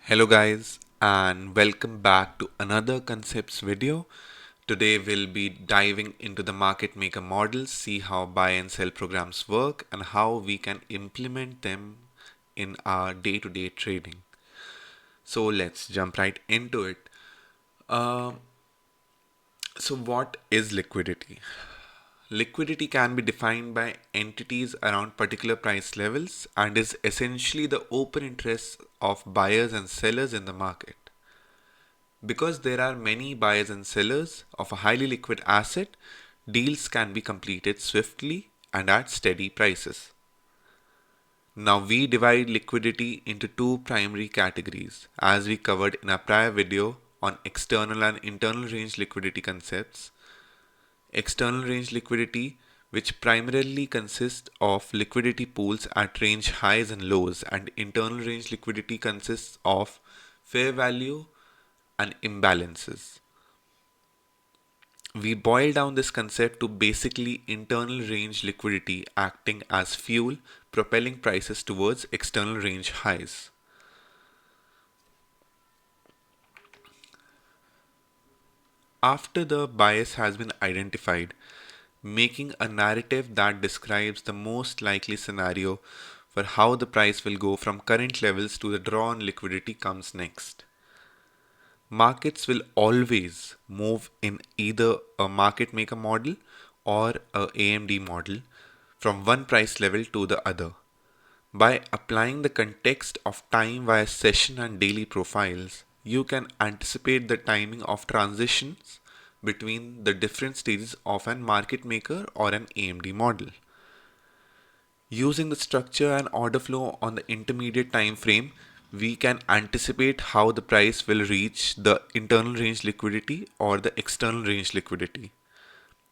Hello guys and welcome back to another concepts video. Today we'll be diving into the market maker models, see how buy and sell programs work and how we can implement them in our day-to-day trading. So let's jump right into it. Uh, so what is liquidity? Liquidity can be defined by entities around particular price levels and is essentially the open interest of buyers and sellers in the market. Because there are many buyers and sellers of a highly liquid asset, deals can be completed swiftly and at steady prices. Now we divide liquidity into two primary categories as we covered in our prior video on external and internal range liquidity concepts. External range liquidity, which primarily consists of liquidity pools at range highs and lows, and internal range liquidity consists of fair value and imbalances. We boil down this concept to basically internal range liquidity acting as fuel, propelling prices towards external range highs. After the bias has been identified, making a narrative that describes the most likely scenario for how the price will go from current levels to the draw on liquidity comes next. Markets will always move in either a market maker model or a AMD model from one price level to the other. By applying the context of time via session and daily profiles, you can anticipate the timing of transitions between the different stages of an market maker or an AMD model. Using the structure and order flow on the intermediate time frame, we can anticipate how the price will reach the internal range liquidity or the external range liquidity.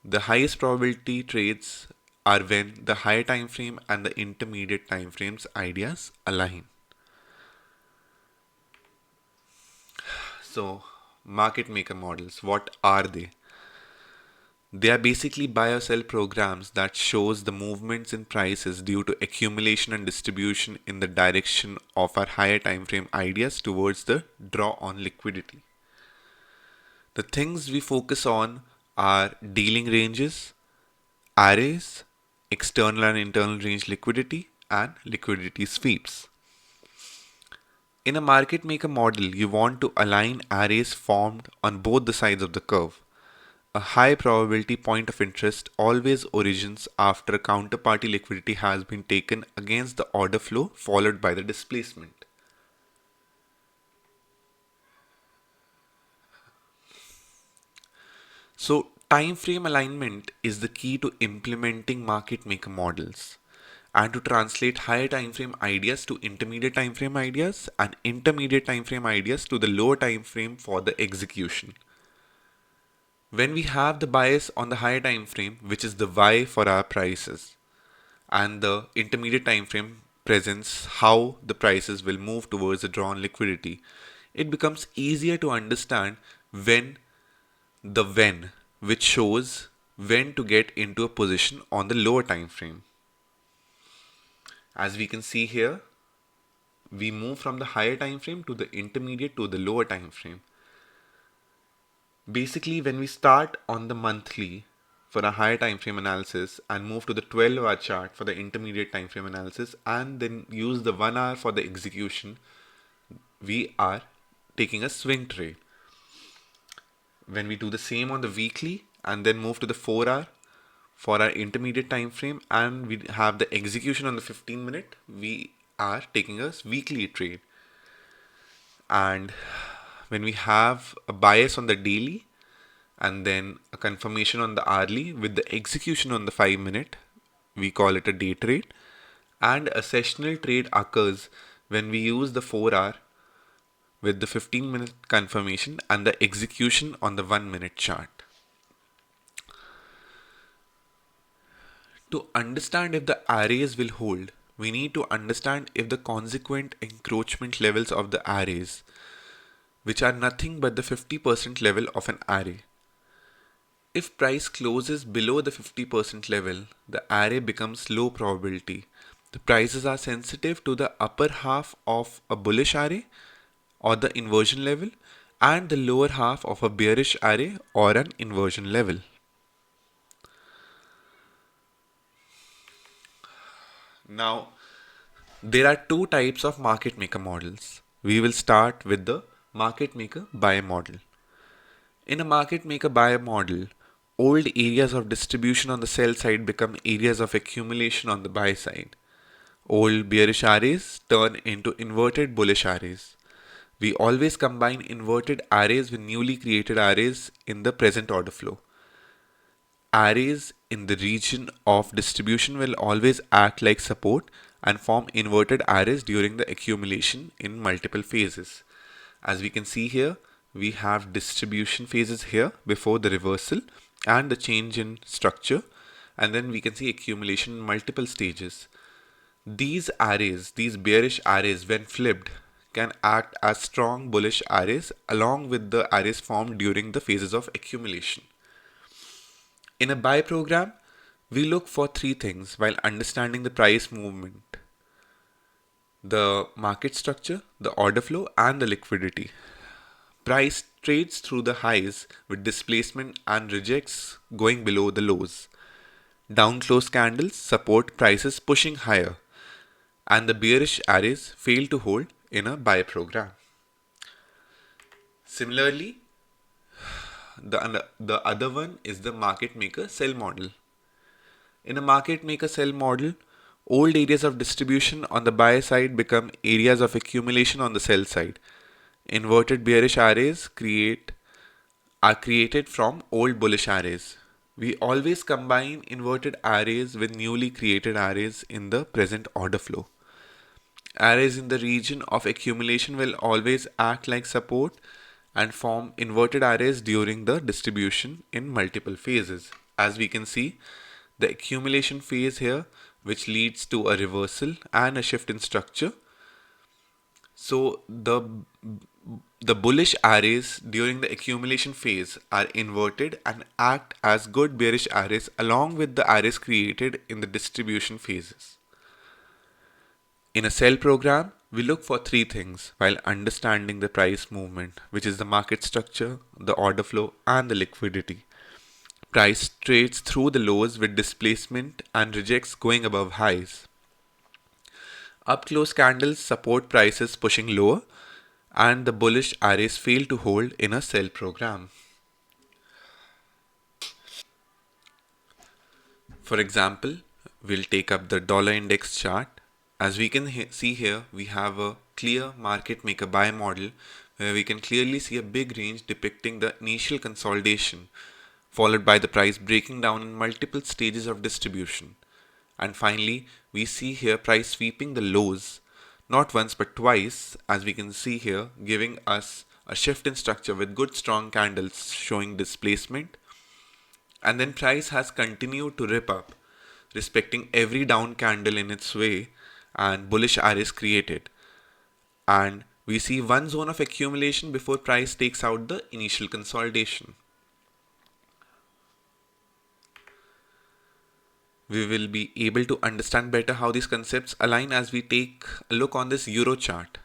The highest probability trades are when the higher time frame and the intermediate time frames ideas align. So, market maker models, what are they? They are basically buy or sell programs that shows the movements in prices due to accumulation and distribution in the direction of our higher time frame ideas towards the draw on liquidity. The things we focus on are dealing ranges, arrays, external and internal range liquidity, and liquidity sweeps. In a market maker model, you want to align arrays formed on both the sides of the curve. A high probability point of interest always origins after a counterparty liquidity has been taken against the order flow followed by the displacement. So, time frame alignment is the key to implementing market maker models and to translate higher time frame ideas to intermediate time frame ideas and intermediate time frame ideas to the lower time frame for the execution. When we have the bias on the higher time frame, which is the Y for our prices, and the intermediate time frame presents how the prices will move towards the drawn liquidity, it becomes easier to understand when, which shows when to get into a position on the lower time frame. As we can see here, we move from the higher time frame to the intermediate to the lower time frame. Basically, when we start on the monthly for a higher time frame analysis and move to the 12-hour chart for the intermediate time frame analysis and then use the 1 hour for the execution, we are taking a swing trade. When we do the same on the weekly and then move to the 4 hour for our intermediate time frame and we have the execution on the 15-minute, we are taking a weekly trade. And when we have a bias on the daily and then a confirmation on the hourly with the execution on the 5-minute, we call it a day trade. And a sessional trade occurs when we use the 4 hour with the 15-minute confirmation and the execution on the 1-minute chart. To understand if the arrays will hold, we need to understand if the consequent encroachment levels of the arrays, which are nothing but the 50% level of an array. If price closes below the 50% level, the array becomes low probability. The prices are sensitive to the upper half of a bullish array or the inversion level, and the lower half of a bearish array or an inversion level. Now, there are two types of market maker models. We will start with the market maker buyer model. In a market maker buyer model, old areas of distribution on the sell side become areas of accumulation on the buy side. Old bearish arrays turn into inverted bullish arrays. We always combine inverted arrays with newly created arrays in the present order flow. Arrays in the region of distribution will always act like support and form inverted arrays during the accumulation in multiple phases. As we can see here, we have distribution phases here before the reversal and the change in structure, and then we can see accumulation in multiple stages. These arrays, these bearish arrays, when flipped, can act as strong bullish arrays along with the arrays formed during the phases of accumulation. In a buy program, we look for three things while understanding the price movement: the market structure, the order flow, and the liquidity. Price trades through the highs with displacement and rejects going below the lows. Down close candles support prices pushing higher, and the bearish arrays fail to hold in a buy program. Similarly, the other one is the market maker sell model. In a market maker sell model, old areas of distribution on the buy side become areas of accumulation on the sell side. Inverted bearish arrays are created from old bullish arrays. We always combine inverted arrays with newly created arrays in the present order flow. Arrays in the region of accumulation will always act like support and form inverted arrays during the distribution in multiple phases. As we can see, the accumulation phase here, which leads to a reversal and a shift in structure. So the bullish arrays during the accumulation phase are inverted and act as good bearish arrays along with the arrays created in the distribution phases. In a sell program, we look for three things while understanding the price movement, which is the market structure, the order flow, and the liquidity. Price trades through the lows with displacement and rejects going above highs. Up close candles support prices pushing lower, and the bullish arrays fail to hold in a sell program. For example, we'll take up the dollar index chart. As we can see here, we have a clear market maker buy model where we can clearly see a big range depicting the initial consolidation, followed by the price breaking down in multiple stages of distribution. And finally, we see here price sweeping the lows, not once but twice, as we can see here, giving us a shift in structure with good strong candles showing displacement. And then price has continued to rip up, respecting every down candle in its way, and bullish arrays created. And we see one zone of accumulation before price takes out the initial consolidation. We will be able to understand better how these concepts align as we take a look on this euro chart.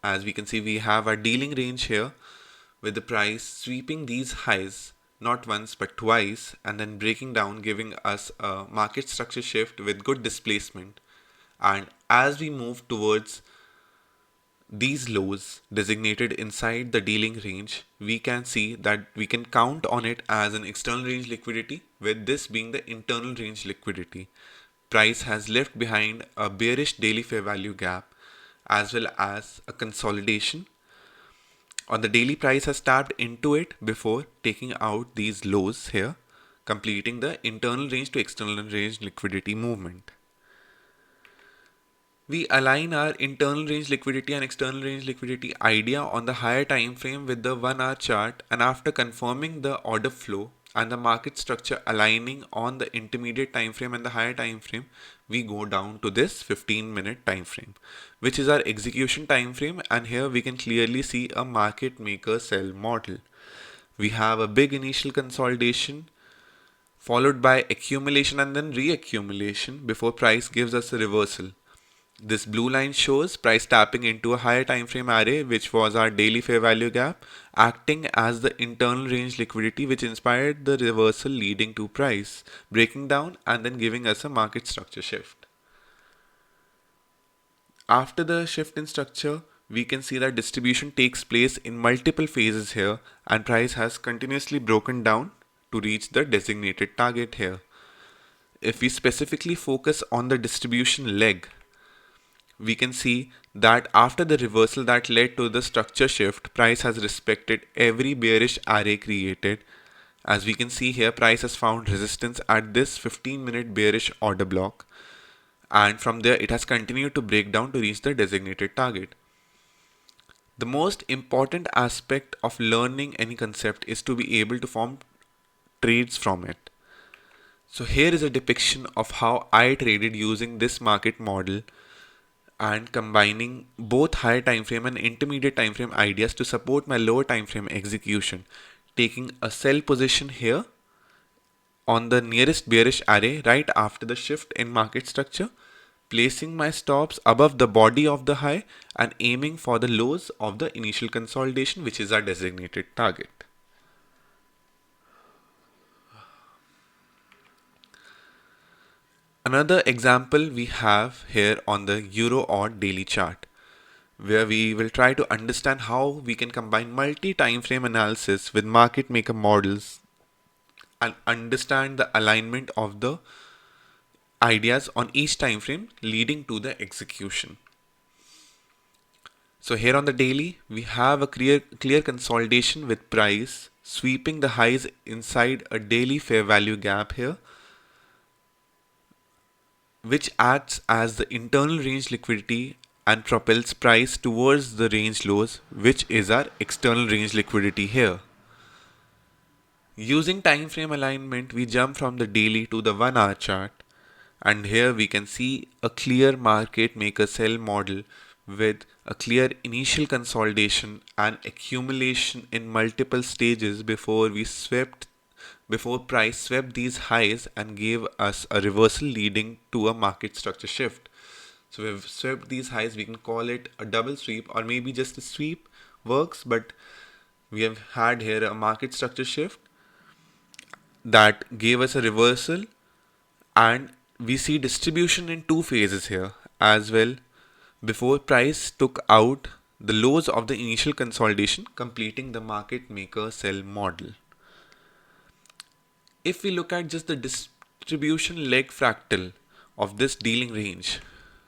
As we can see, we have our dealing range here with the price sweeping these highs not once but twice and then breaking down, giving us a market structure shift with good displacement. And as we move towards these lows designated inside the dealing range, we can see that we can count on it as an external range liquidity, with this being the internal range liquidity. Price has left behind a bearish daily fair value gap as well as a consolidation. On the daily, price has tapped into it before taking out these lows here, completing the internal range to external range liquidity movement. We align our internal range liquidity and external range liquidity idea on the higher time frame with the 1 hour chart, and after confirming the order flow and the market structure aligning on the intermediate time frame and the higher time frame, we go down to this 15-minute time frame, which is our execution time frame. And here we can clearly see a market maker sell model. We have a big initial consolidation followed by accumulation and then reaccumulation before price gives us a reversal. This blue line shows price tapping into a higher time frame array, which was our daily fair value gap, acting as the internal range liquidity which inspired the reversal leading to price breaking down and then giving us a market structure shift. After the shift in structure, we can see that distribution takes place in multiple phases here, and price has continuously broken down to reach the designated target here. If we specifically focus on the distribution leg, we can see that after the reversal that led to the structure shift, price has respected every bearish array created. As we can see here, price has found resistance at this 15-minute bearish order block, and from there it has continued to break down to reach the designated target. The most important aspect of learning any concept is to be able to form trades from it. So here is a depiction of how I traded using this market model and combining both higher time frame and intermediate time frame ideas to support my lower time frame execution, taking a sell position here on the nearest bearish array right after the shift in market structure, placing my stops above the body of the high and aiming for the lows of the initial consolidation, which is our designated target. Another example we have here on the Euro or daily chart, where we will try to understand how we can combine multi-time frame analysis with market maker models and understand the alignment of the ideas on each time frame leading to the execution. So here on the daily, we have a clear consolidation with price sweeping the highs inside a daily fair value gap here, which acts as the internal range liquidity and propels price towards the range lows, which is our external range liquidity here. Using time frame alignment, we jump from the daily to the 1 hour chart, and here we can see a clear market maker sell model with a clear initial consolidation and accumulation in multiple stages before price swept these highs and gave us a reversal leading to a market structure shift. So we've swept these highs, we can call it a double sweep or maybe just a sweep works, but we have had here a market structure shift that gave us a reversal, and we see distribution in two phases here as well before price took out the lows of the initial consolidation, completing the market maker sell model. If we look at just the distribution leg fractal of this dealing range,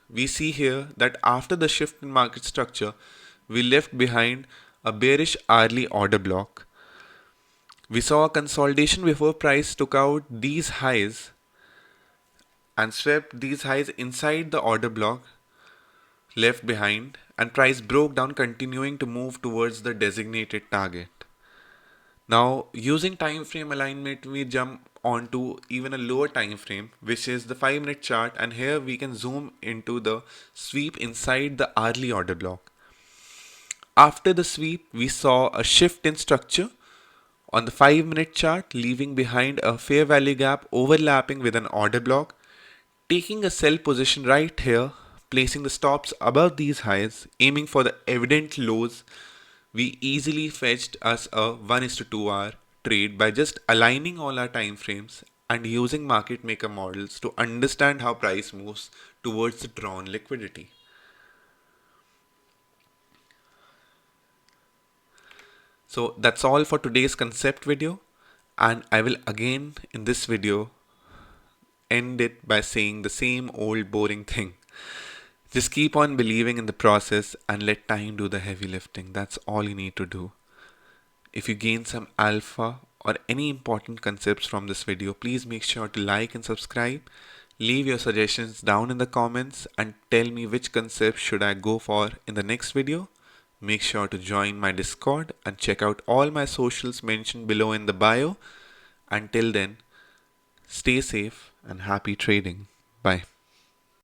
we see here that after the shift in market structure, we left behind a bearish hourly order block. We saw a consolidation before price took out these highs and swept these highs inside the order block left behind, and price broke down, continuing to move towards the designated target. Now, using time frame alignment, we jump onto even a lower time frame, which is the 5-minute chart, and here we can zoom into the sweep inside the hourly order block. After the sweep, we saw a shift in structure on the 5-minute chart, leaving behind a fair value gap overlapping with an order block, taking a sell position right here, placing the stops above these highs, aiming for the evident lows. We easily fetched us a 1:2 hour trade by just aligning all our time frames and using market maker models to understand how price moves towards the drawn liquidity. So that's all for today's concept video, and I will again in this video end it by saying the same old boring thing. Just keep on believing in the process and let time do the heavy lifting. That's all you need to do. If you gain some alpha or any important concepts from this video, please make sure to like and subscribe. Leave your suggestions down in the comments and tell me which concept should I go for in the next video. Make sure to join my Discord and check out all my socials mentioned below in the bio. Until then, stay safe and happy trading. Bye.